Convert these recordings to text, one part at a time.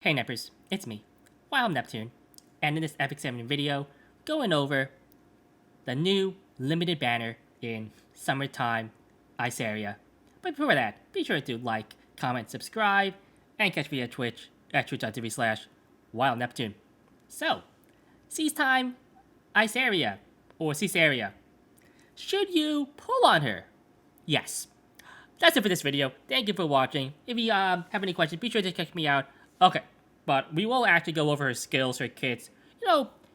Hey Neppers, it's me, Wild Neptune, and in this Epic 7 video, going over the new limited banner in Summertime Iseria. But before that, be sure to like, comment, subscribe, and catch me at Twitch at twitch.tv/Wild Neptune. So, Seize Time Iseria, or Caesarea. Should you pull on her? Yes. That's it for this video. Thank you for watching. If you have any questions, be sure to check me out. Okay, but we will actually go over her skills, her kits,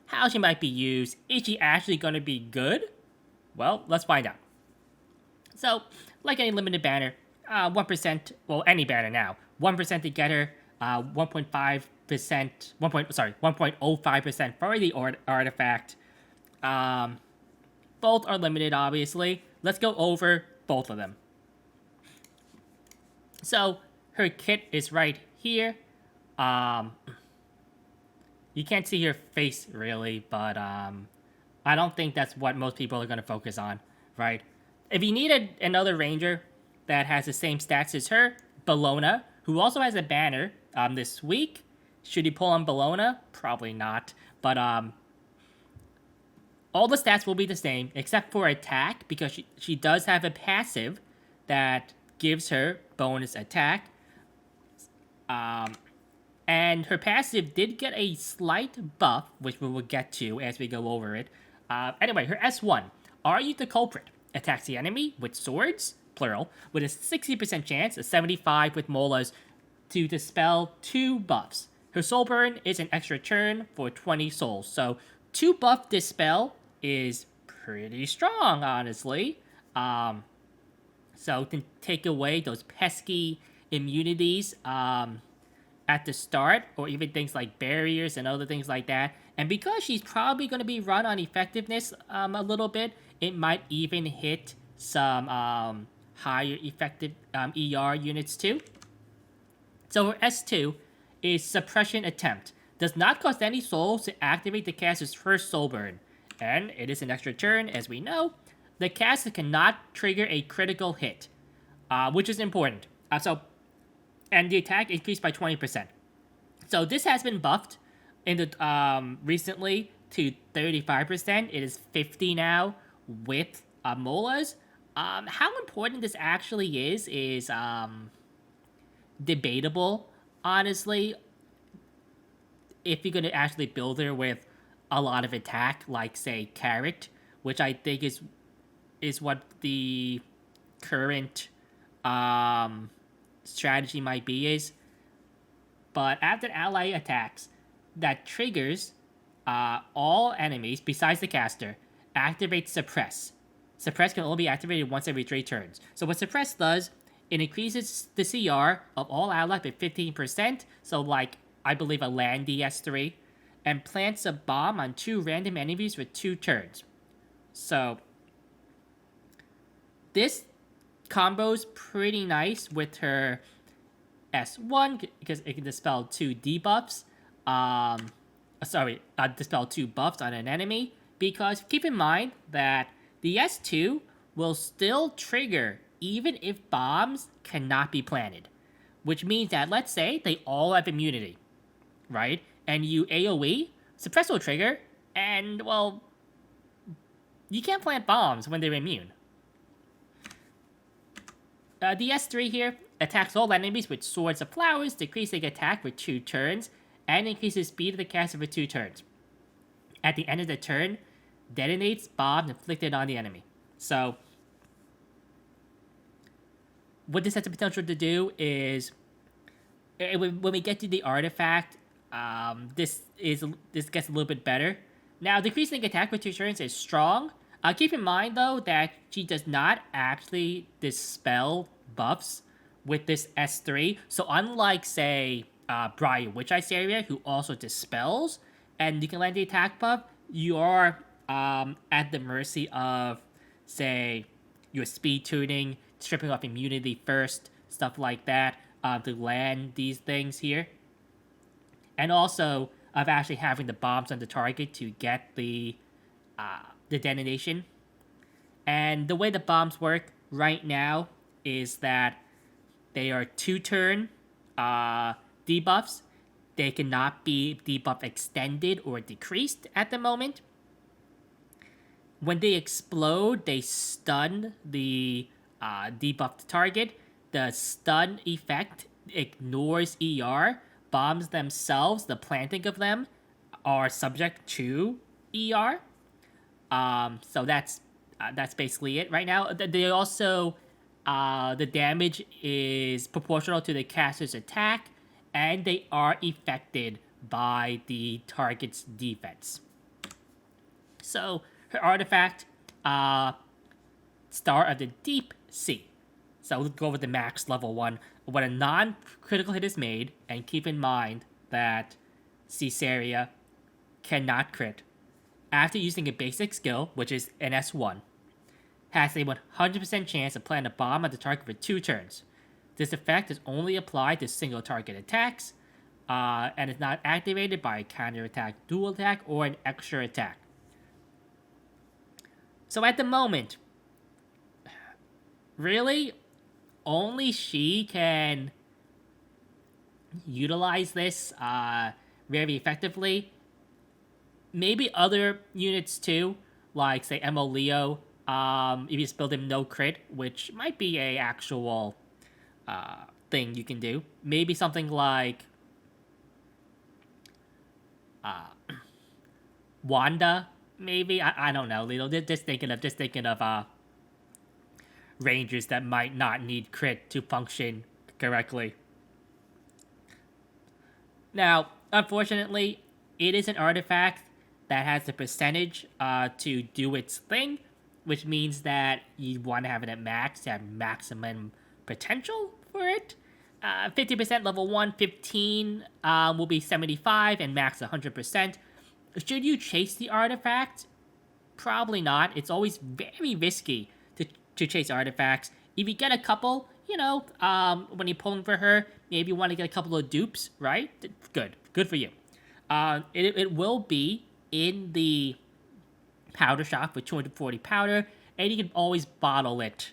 how she might be used. Is she actually going to be good? Well, let's find out. So, like any limited banner, 1%, well, any banner now, 1% to get her, 1.5%, 1.05% for the artifact. Both are limited, obviously. Let's go over both of them. So, her kit is right here. You can't see her face, really, but, I don't think that's what most people are going to focus on, right? If you needed another ranger that has the same stats as her, Bologna, who also has a banner, this week. Should you pull on Bologna? Probably not, but, all the stats will be the same, except for attack, because she does have a passive that gives her bonus attack. And her passive did get a slight buff, which we will get to as we go over it. Anyway, her S1. Are you the culprit? Attacks the enemy with swords, plural, with a 60% chance, a 75 with molas, to dispel 2 buffs. Her soul burn is an extra turn for 20 souls. So 2 buff dispel is pretty strong, honestly. So to take away those pesky immunities at the start, or even things like barriers and other things like that. And because she's probably going to be run on effectiveness a little bit, it might even hit some higher effective ER units too. So her S2 is Suppression Attempt. Does not cost any souls to activate the caster's first soul burn. And it is an extra turn, as we know. The caster cannot trigger a critical hit, which is important. And the attack increased by 20%. So this has been buffed in the recently to 35%. It is 50 now with molas. How important this actually is debatable, honestly. If you're going to actually build her with a lot of attack, like say Carrot, which I think is what the current strategy might be is. But after ally attacks, that triggers all enemies besides the caster activate Suppress. Suppress can only be activated once every 3 turns. So what Suppress does, it increases the CR of all allies by 15%. So like I believe a land DS3, and plants a bomb on 2 random enemies for 2 turns. So this combo's pretty nice with her S1 because it can dispel 2 debuffs. Dispel 2 buffs on an enemy. Because keep in mind that the S2 will still trigger even if bombs cannot be planted. Which means that, let's say, they all have immunity, right? And you AoE, Suppress will trigger, and, well, you can't plant bombs when they're immune. The S3 here attacks all enemies with Swords of Flowers, decreasing attack for 2 turns, and increases speed of the caster for 2 turns. At the end of the turn, detonates bombs inflicted on the enemy. So, what this has the potential to do is, when we get to the artifact, this gets a little bit better. Now, decreasing attack for 2 turns is strong. Keep in mind, though, that she does not actually dispel buffs with this S3. So unlike, say, Briar Witch Iseria, who also dispels, and you can land the attack buff, you are at the mercy of, say, your speed tuning, stripping off immunity first, stuff like that, to land these things here. And also of actually having the bombs on the target to get the detonation. And the way the bombs work right now is that they are 2-turn debuffs, they cannot be debuff extended or decreased at the moment. When they explode, they stun the debuffed target. The stun effect ignores ER. Bombs themselves, the planting of them, are subject to ER. So that's basically it right now. They also the damage is proportional to the caster's attack, and they are affected by the target's defense. So her artifact, Star of the Deep Sea. So we'll go with the max level 1. When a non-critical hit is made, and keep in mind that Iseria cannot crit, after using a basic skill, which is an S1, has a 100% chance of planting a bomb on the target for 2 turns. This effect is only applied to single target attacks, and is not activated by a counter attack, dual attack, or an extra attack. So at the moment, really, only she can utilize this very effectively. Maybe other units too, like say Mo Leo, if you just build him no crit, which might be a actual thing you can do. Maybe something like Wanda, maybe. I don't know, Lilo. Just thinking of rangers that might not need crit to function correctly. Now, unfortunately, it is an artifact that has the percentage to do its thing, which means that you want to have it at max to have maximum potential for it. 50% level 1, 15 will be 75, and max 100%. Should you chase the artifact? Probably not. It's always very risky to chase artifacts. If you get a couple, when you're pulling for her, maybe you want to get a couple of dupes, right? Good for you. It will be in the powder shop with 240 powder, and you can always bottle it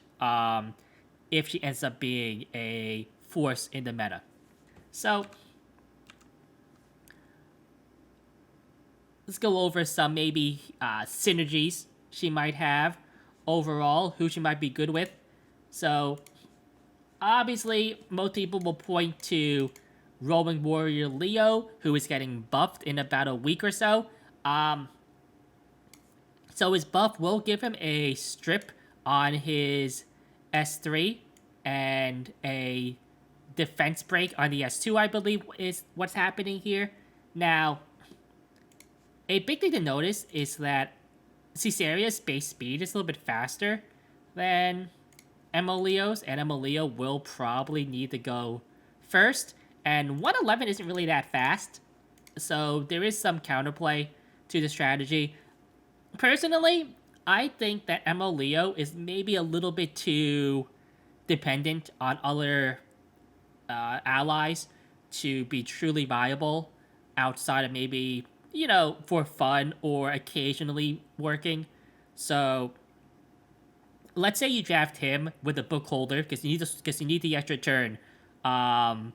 if she ends up being a force in the meta. So let's go over some maybe synergies she might have overall, who she might be good with. So obviously, most people will point to Roaming Warrior Leo, who is getting buffed in about a week or so. So his buff will give him a strip on his S3 and a defense break on the S2, I believe, is what's happening here. Now, a big thing to notice is that Iseria's base speed is a little bit faster than Mo Leo's, and Mo Leo will probably need to go first. And 111 isn't really that fast, so there is some counterplay to the strategy. Personally, I think that Mo Leo is maybe a little bit too dependent on other allies to be truly viable outside of maybe, for fun or occasionally working. Let's say you draft him with a book holder because you need the extra turn. You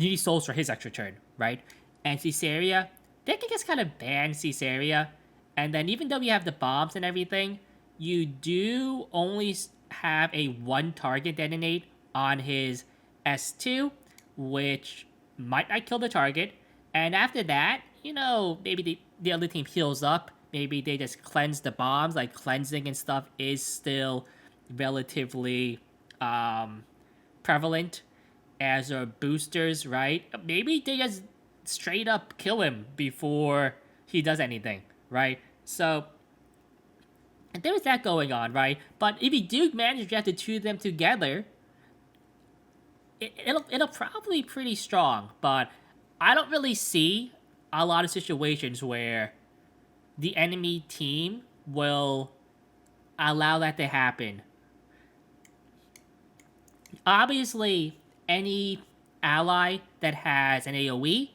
need souls for his extra turn, right? And Iseria, they can just kind of ban Iseria. And then even though you have the bombs and everything, you do only have a 1 target detonate on his S2, which might not kill the target. And after that, maybe the other team heals up. Maybe they just cleanse the bombs. Like, cleansing and stuff is still relatively prevalent as are boosters, right? Maybe they just straight up kill him before he does anything, right? So there was that going on, right? But if you do manage to get the two of them together, it'll probably be pretty strong. But I don't really see a lot of situations where the enemy team will allow that to happen. Obviously, any ally that has an AoE,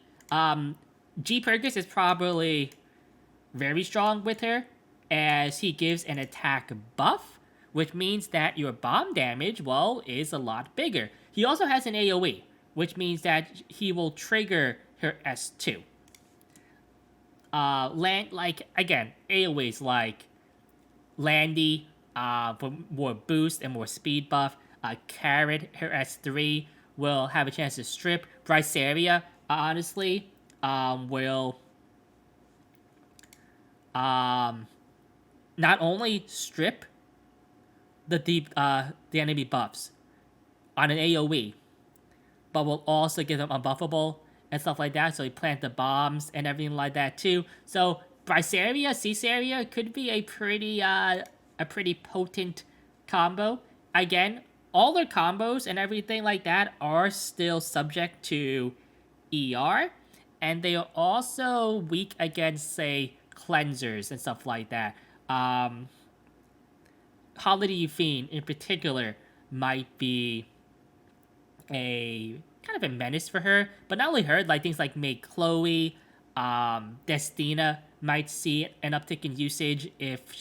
G. Perkins is probably very strong with her, as he gives an attack buff, which means that your bomb damage, is a lot bigger. He also has an AoE, which means that he will trigger her S2. Land, like, again, AoE's like Landy, for more boost and more speed buff. Carrot, her S3, will have a chance to strip. Iseria, honestly, will not only strip the enemy buffs on an AoE, but will also give them unbuffable and stuff like that. So you plant the bombs and everything like that too. So Iseria, Synergies could be a pretty potent combo. Again, all their combos and everything like that are still subject to ER, and they are also weak against, say, cleansers and stuff like that. Holiday Fiend in particular might be a kind of a menace for her, but not only her, like things like May Chloe, Destina might see an uptick in usage if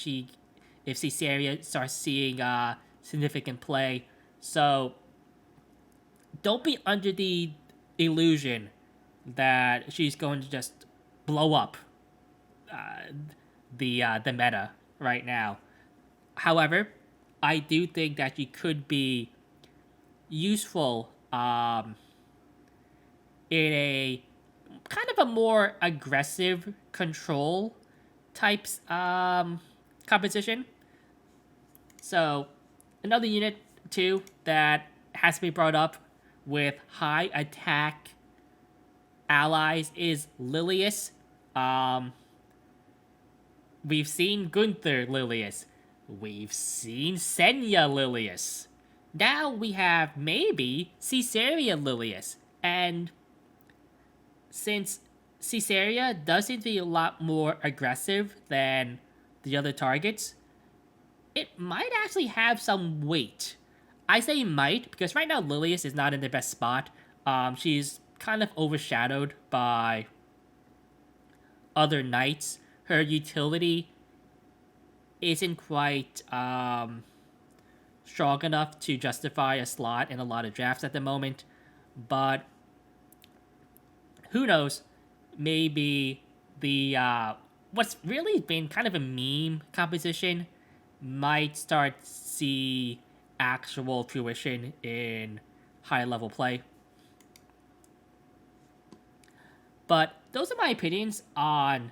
Ciceria starts seeing significant play. So don't be under the illusion that she's going to just blow up the meta right now. However, I do think that she could be useful in a kind of a more aggressive control types composition. So another unit too that has to be brought up with high attack allies is Lilius. We've seen Gunther Lilius. We've seen Senya Lilius. Now we have maybe Caesarea Lilius. And since Caesarea does seem to be a lot more aggressive than the other targets, it might actually have some weight. I say might because right now Lilius is not in the best spot. She's kind of overshadowed by other knights. Her utility isn't quite strong enough to justify a slot in a lot of drafts at the moment. But who knows? Maybe the what's really been kind of a meme composition might start to see actual fruition in high level play. But those are my opinions on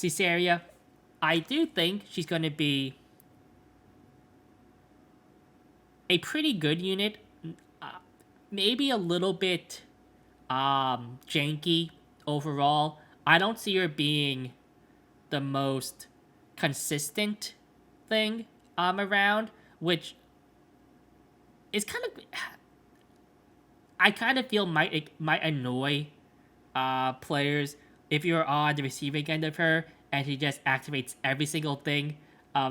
Caesarea. I do think she's going to be a pretty good unit. Maybe a little bit janky overall. I don't see her being the most consistent thing around, which is kind of... I kind of feel might annoy players if you're on the receiving end of her and she just activates every single thing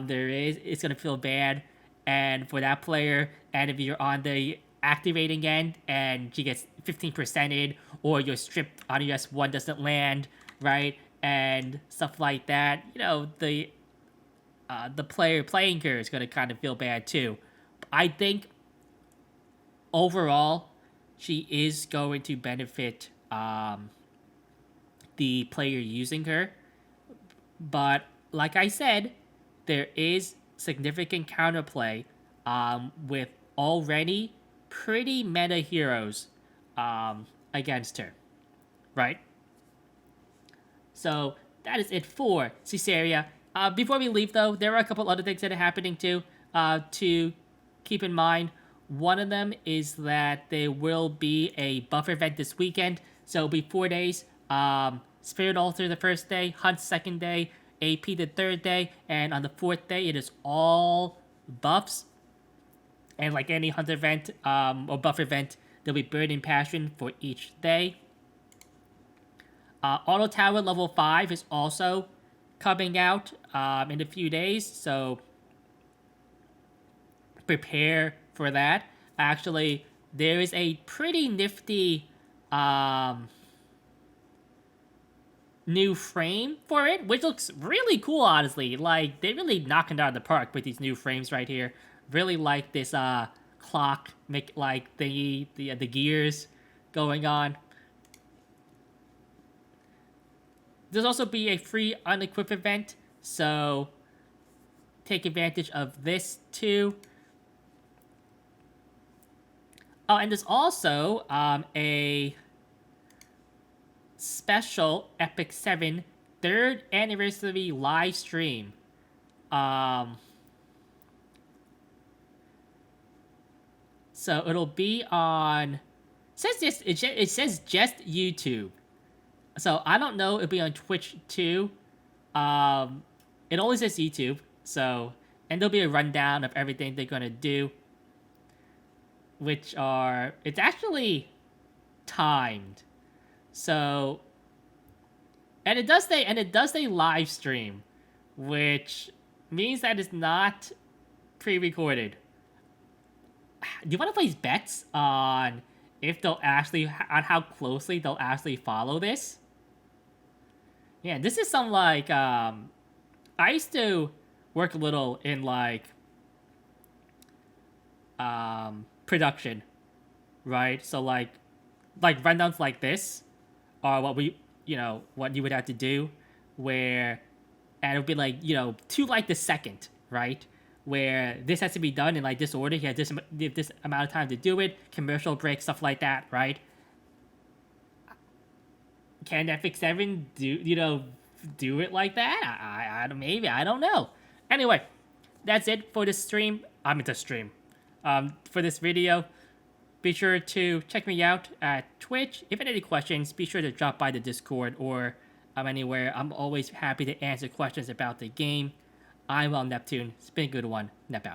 there is. It's gonna feel bad, and for that player, and if you're on the activating end and she gets 15%ed, or your strip on your S1 doesn't land, right, and stuff like that, you know, the player playing her is gonna kind of feel bad too. I think overall she is going to benefit the player using her. But like I said, there is significant counterplay with already pretty meta heroes against her, right? So that is it for Caesarea. Before we leave, though, there are a couple other things that are happening too to keep in mind. One of them is that there will be a buffer event this weekend. So it'll be 4 days. Spirit Altar the first day, Hunt second day, AP the third day, and on the fourth day it is all buffs. And like any Hunt event or buff event, there'll be Burning Passion for each day. Auto Tower level 5 is also coming out in a few days, so prepare for that. Actually, there is a pretty nifty new frame for it, which looks really cool, honestly. Like, they're really knocking it out of the park with these new frames right here. Really like this clock, make like the gears going on. There's also be a free unequipped event, so take advantage of this too. Oh, and there's also a special Epic 7 third anniversary live stream. So it'll be on. It says just YouTube. So I don't know. It'll be on Twitch too. It only says YouTube. So and there'll be a rundown of everything they're gonna do, which are it's actually timed. So and it does say live stream, which means that it's not pre-recorded. Do you want to place bets on if they'll actually on how closely they'll actually follow this? Yeah, this is some like I used to work a little in like production, right? So like rundowns like this are what we what you would have to do, where and it would be like to like the second, right? Where this has to be done in like this order. He has this amount of time to do it. Commercial break, stuff like that, right? Can Epic 7 do it like that? Maybe I don't know. Anyway, that's it for this stream. I'm into stream. For this video, be sure to check me out at Twitch. If you have any questions, be sure to drop by the Discord or anywhere. I'm always happy to answer questions about the game. I'm Neptune. It's been a good one. Nep out.